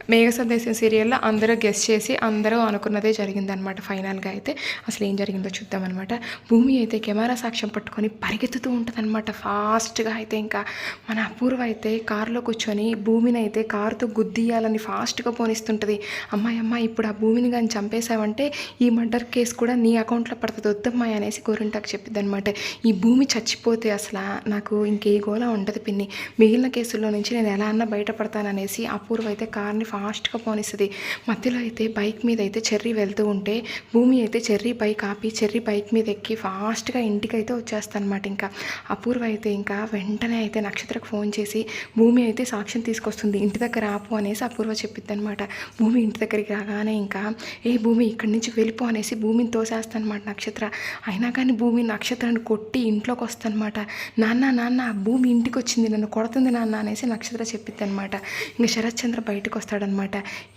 మేఘ సందేశం సీరియల్‌లో అందరూ గెస్ చేసి అందరూ అనుకున్నదే జరిగిందనమాట. ఫైనల్‌గా అయితే అసలు ఏం జరిగిందో చూద్దామనమాట. భూమి అయితే కెమెరా సాక్ష్యం పట్టుకొని పరిగెత్తుతూ ఉంటదనమాట ఫాస్ట్‌గా. అయితే ఇంకా మన అపూర్వ అయితే కారులో కూర్చొని భూమిని అయితే కారుతో గుద్దియాలని ఫాస్ట్‌గా పోనిస్తుంటది. అమ్మాయి ఇప్పుడు ఆ భూమిని గాని చంపేసావంటే ఈ మర్డర్ కేసు కూడా నీ అకౌంట్‌లో పడతది వద్దమ్మాయి అనేసి గోరింటాకు చెప్పిద్దనమాట. ఈ భూమి చచ్చిపోతే అసల నాకు ఇంకే గోల ఉండదు పిన్ని. మిగిలిన కేసుల్లో నుంచి నేను ఎలా అన్నా బయటపడతాననేసి అపూర్వ అయితే కార్‌ని ఫాస్ట్‌గా పోనిస్తది. మధ్యలో అయితే బైక్ మీద అయితే చెర్రీ వెళ్తూ ఉంటే భూమి అయితే చెర్రీ బైక్ ఆపి చెర్రీ బైక్ మీద ఎక్కి ఫాస్ట్‌గా ఇంటికైతే వచ్చేస్తదనమాట. ఇంకా అపూర్వ అయితే ఇంకా వెంటనే అయితే నక్షత్రకు ఫోన్ చేసి భూమి అయితే సాక్ష్యం తీసుకొస్తుంది, ఇంటి దగ్గర ఆపు అనేసి అపూర్వ చెప్పిద్దనమాట. భూమి ఇంటి దగ్గరికి రాగానే ఇంకా ఏ భూమి ఇక్కడి నుంచి వెళ్ళిపో అనేసి భూమిని తోసేస్తానమాట నక్షత్ర. అయినా కానీ భూమి నక్షత్రాన్ని కొట్టి ఇంట్లోకి వస్తదనమాట. నాన్న భూమి ఇంటికి వచ్చింది, నన్ను కొడుతుంది నాన్న అనేసి నక్షత్ర చెప్పిద్దనమాట. ఇంకా శరత్చంద్ర బయటకు వస్తాడనమాట.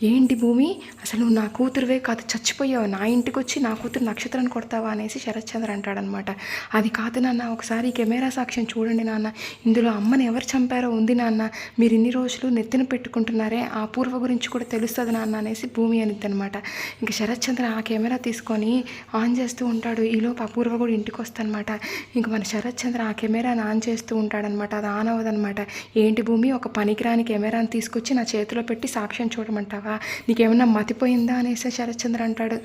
ఏంటి భూమి, అసలు నువ్వు నా కూతురువే కాదు, చచ్చిపోయావు, నా ఇంటికి వచ్చి నా కూతురు నక్షత్రాన్ని కొడతావా అనేసి శరత్చంద్ర అంటాడనమాట. అది కాదు నాన్న, ఒకసారి కెమెరా సాక్ష్యం చూడండి నాన్న, ఇందులో అమ్మని ఎవరు చంపారో ఉంది నాన్న, మీరు ఇన్ని రోజులు నెత్తిన పెట్టుకుంటున్నారే ఆ పూర్వ గురించి కూడా తెలుస్తుంది నాన్న అనేసి భూమి అనిద్దనమాట. ఇంకా శరత్చంద్ర ఆ కెమెరా తీసుకొని ఆన్ చేస్తూ ఉంటాడు. ఈలోపు అపూర్వ కూడా ఇంటికి వస్తానమాట. ఇంక మన శరత్చంద్ర ఆ కెమెరాని ఆన్ చేస్తూ ఉంటాడనమాట. అది ఆన్ అవ్వదనమాట. ఏంటి భూమి, ఒక పనికిరాని కెమెరాని తీసుకొచ్చి నా చేతిలో పెట్టి సాక్ష్యం చూడమంటావా, నీకేమన్నా మతిపోయిందా అనేసి శరత్చంద్ర అంటాడు.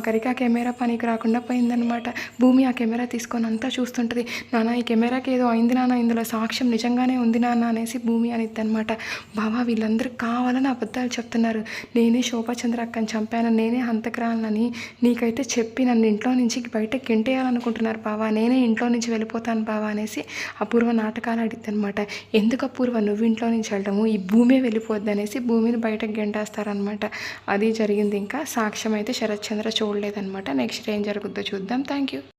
కరిక ఆ కెమెరా పనికి రాకుండా పోయిందనమాట. భూమి ఆ కెమెరా తీసుకొని అంతా చూస్తుంటుంది. నాన్న ఈ కెమెరాకి ఏదో అయింది నాన్న, ఇందులో సాక్ష్యం నిజంగానే ఉంది నాన్న అనేసి భూమి అనిద్దనమాట. బావా వీళ్ళందరూ కావాలని అబద్ధాలు చెప్తున్నారు, నేనే శోభాచంద్ర అక్కని చంపాను, నేనే హంతకురాలని నీకైతే చెప్పి నన్ను ఇంట్లో నుంచి బయటకు గెంటేయాలనుకుంటున్నారు బావా, నేనే ఇంట్లో నుంచి వెళ్ళిపోతాను బావా అనేసి అపూర్వ నాటకాలు ఆడిద్దనమాట. ఎందుకు అపూర్వ నువ్వు ఇంట్లో నుంచి వెళ్ళడము, ఈ భూమే వెళ్ళిపోద్ది అనేసి భూమిని బయటకు గెంటేస్తారనమాట. అది జరిగింది. ఇంకా సాక్ష్యం అయితే శరత్చంద్ర చూడలేదనమాట. నెక్స్ట్ ఏం జరుగుద్దో చూద్దాం. Thank you.